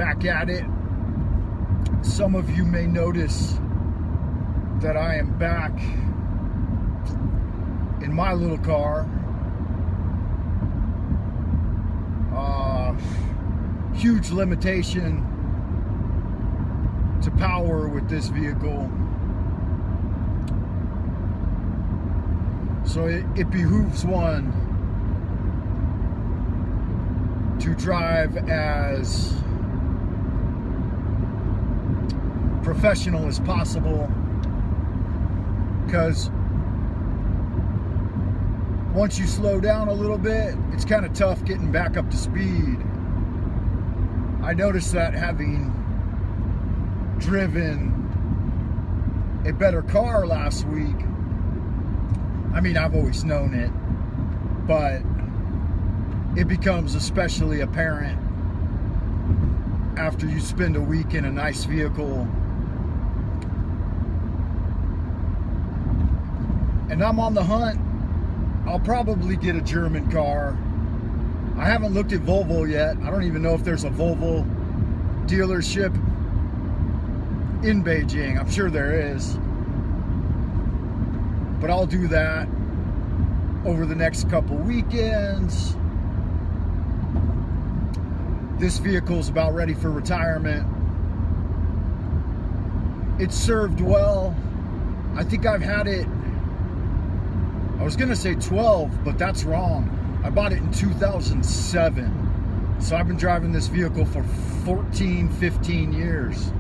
back at it. Some of you may notice that I am back in my little car. Huge limitation to power with this vehicle. So it behooves one to drive as professional as possible, because once you slow down a little bit, it's kind of tough getting back up to speed. I noticed that having driven a better car last week. I mean, I've always known it, but it becomes especially apparent after you spend a week in a nice vehicle. And I'm on the hunt. I'll probably get a German car. I haven't looked at Volvo yet. I don't even know if there's a Volvo dealership in Beijing. I'm sure there is. But I'll do that over the next couple weekends. This vehicle's about ready for retirement. It served well. I think I've had it, I was gonna say 12, but that's wrong. I bought it in 2007. So I've been driving this vehicle for 14, 15 years.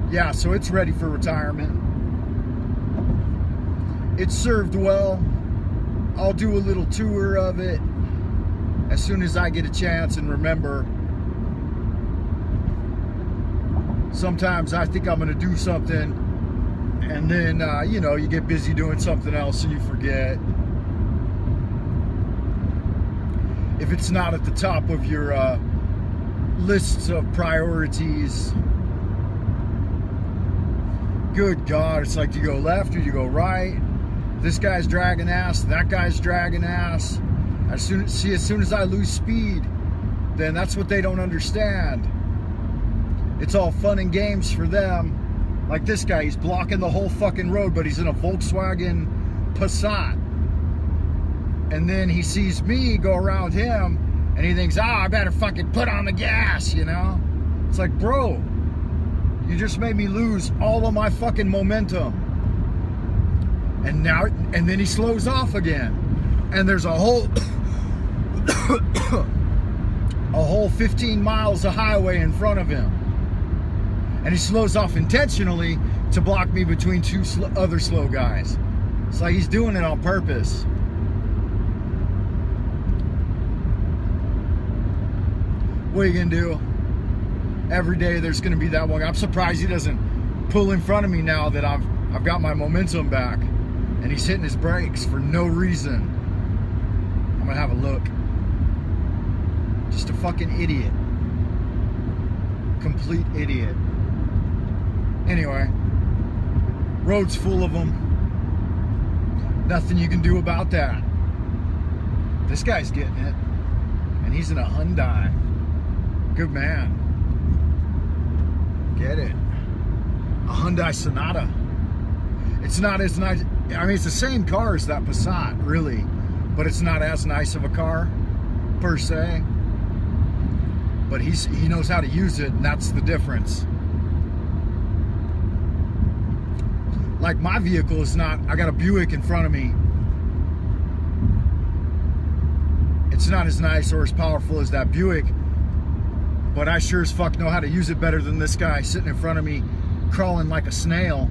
Yeah, so it's ready for retirement. It served well. I'll do a little tour of it as soon as I get a chance and remember. Sometimes I think I'm gonna do something and then, you get busy doing something else and you forget. If it's not at the top of your lists of priorities, good God, it's like, do you go left or you go right? This guy's dragging ass, that guy's dragging ass. As soon as I lose speed, then that's what they don't understand. It's all fun and games for them. Like this guy, he's blocking the whole fucking road, but he's in a Volkswagen Passat. And then he sees me go around him, and he thinks, I better fucking put on the gas, It's like, bro, you just made me lose all of my fucking momentum. And then he slows off again. And there's a whole 15 miles of highway in front of him. And he slows off intentionally to block me between two other slow guys. It's like he's doing it on purpose. What are you gonna do? Every day there's gonna be that one. I'm surprised he doesn't pull in front of me now that I've got my momentum back. And he's hitting his brakes for no reason. I'm gonna have a look. Just a fucking idiot. Complete idiot. Anyway, road's full of them. Nothing you can do about that. This guy's getting it. And he's in a Hyundai. Good man. Get it. A Hyundai Sonata. It's not as nice. I mean, it's the same car as that Passat, really. But it's not as nice of a car, per se. But he knows how to use it, and that's the difference. Like my vehicle is not, I got a Buick in front of me. It's not as nice or as powerful as that Buick, but I sure as fuck know how to use it better than this guy sitting in front of me, crawling like a snail.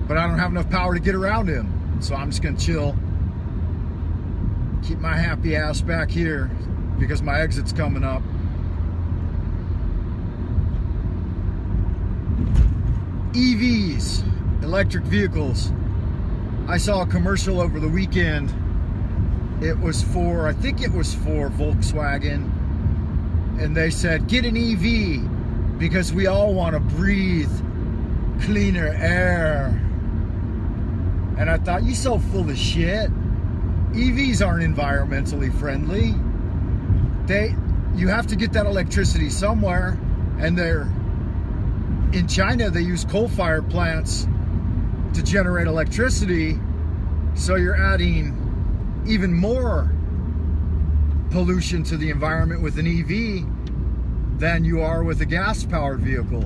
But I don't have enough power to get around him. So I'm just gonna chill. Keep my happy ass back here because my exit's coming up. EVs, electric vehicles. I saw a commercial over the weekend. It was for, I think it was for Volkswagen. And they said, get an EV because we all want to breathe cleaner air. And I thought, you so full of shit. EVs aren't environmentally friendly. You have to get that electricity somewhere, and in China they use coal-fired plants to generate electricity, so you're adding even more pollution to the environment with an EV than you are with a gas-powered vehicle.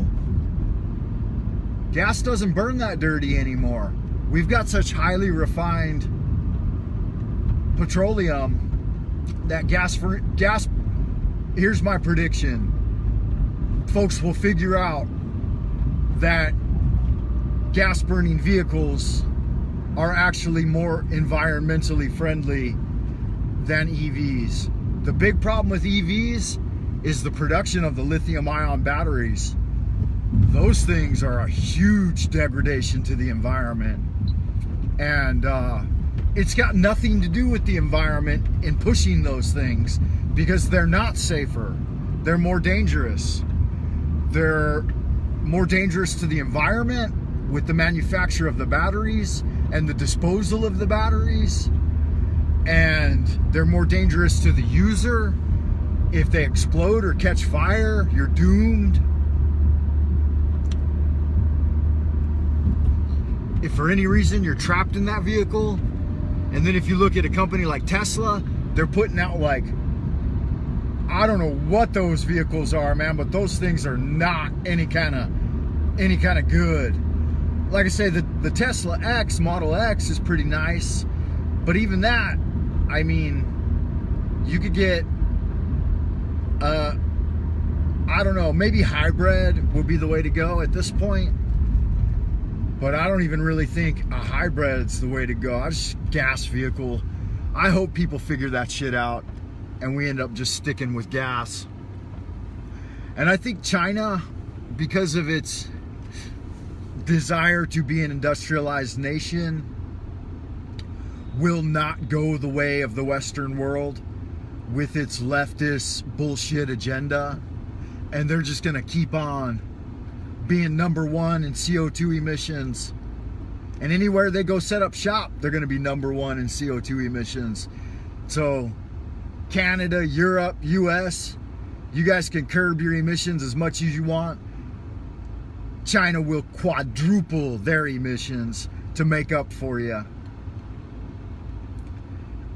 Gas doesn't burn that dirty anymore. We've got such highly refined petroleum that here's my prediction. Folks will figure out that gas burning vehicles are actually more environmentally friendly than EVs. The big problem with EVs is the production of the lithium ion batteries. Those things are a huge degradation to the environment, and it's got nothing to do with the environment in pushing those things, because they're not safer. They're more dangerous. They're more dangerous to the environment with the manufacture of the batteries and the disposal of the batteries, and they're more dangerous to the user. If they explode or catch fire, you're doomed. If for any reason you're trapped in that vehicle, and then if you look at a company like Tesla, they're putting out, like, I don't know what those vehicles are, man, but those things are not any kind of good. Like I say, the Tesla X, Model X, is pretty nice, but even that, I mean, you could get, I don't know, maybe hybrid would be the way to go at this point. But I don't even really think a hybrid's the way to go. I just gas vehicle. I hope people figure that shit out and we end up just sticking with gas. And I think China, because of its desire to be an industrialized nation, will not go the way of the Western world with its leftist bullshit agenda. And they're just gonna keep on being number one in CO2 emissions. And anywhere they go set up shop, they're gonna be number one in CO2 emissions. So Canada, Europe, US, you guys can curb your emissions as much as you want. China will quadruple their emissions to make up for you.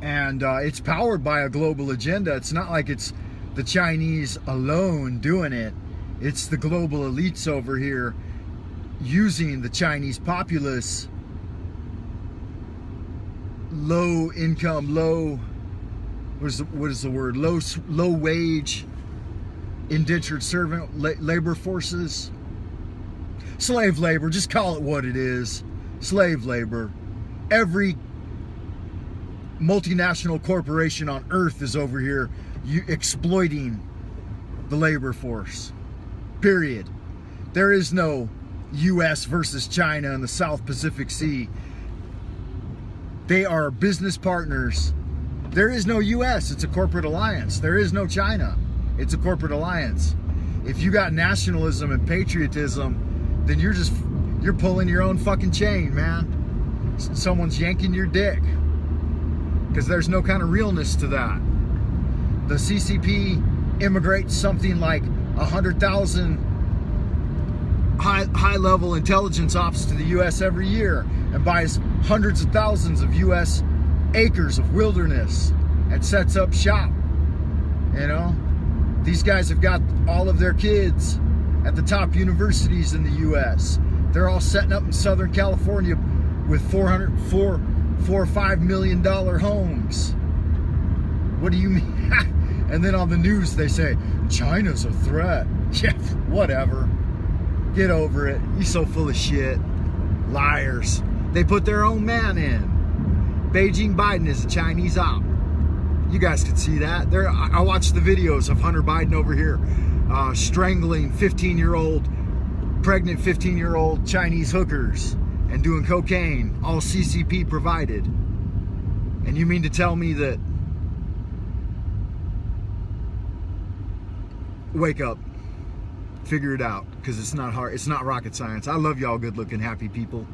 And it's powered by a global agenda. It's not like it's the Chinese alone doing it. It's the global elites over here using the Chinese populace, low income, low wage, indentured servant labor forces, slave labor. Just call it what it is, slave labor. Every multinational corporation on earth is over here exploiting the labor force. Period. There is no US versus China in the South Pacific Sea. They are business partners. There is no US, it's a corporate alliance. There is no China, it's a corporate alliance. If you got nationalism and patriotism, then you're pulling your own fucking chain, man. Someone's yanking your dick, because there's no kind of realness to that. The CCP immigrates something like 100,000 high-level intelligence ops to the U.S. every year, and buys hundreds of thousands of U.S. acres of wilderness and sets up shop. You know, these guys have got all of their kids at the top universities in the U.S. They're all setting up in Southern California with $4 or $5 million homes. What do you mean? And then on the news they say China's a threat. Yeah, whatever. Get over it. You're so full of shit. Liars. They put their own man in. Beijing Biden is a Chinese op. You guys can see that. I watched the videos of Hunter Biden over here strangling pregnant 15-year-old Chinese hookers and doing cocaine, all CCP provided. And you mean to tell me that, wake up, figure it out, because it's not hard, it's not rocket science. I love y'all good looking happy people,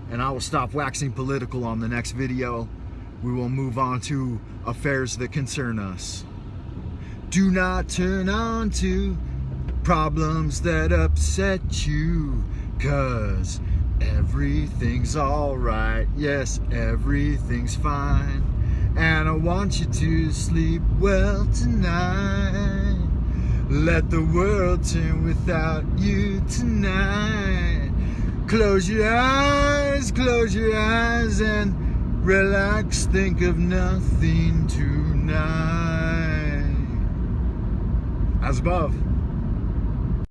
and I will stop waxing political on the next video. we will move on to affairs that concern us. Do not turn on to problems that upset you, 'cause everything's alright. Yes, everything's fine. And I want you to sleep well tonight. Let the world turn without you tonight. Close your eyes, and relax, think of nothing tonight. As above,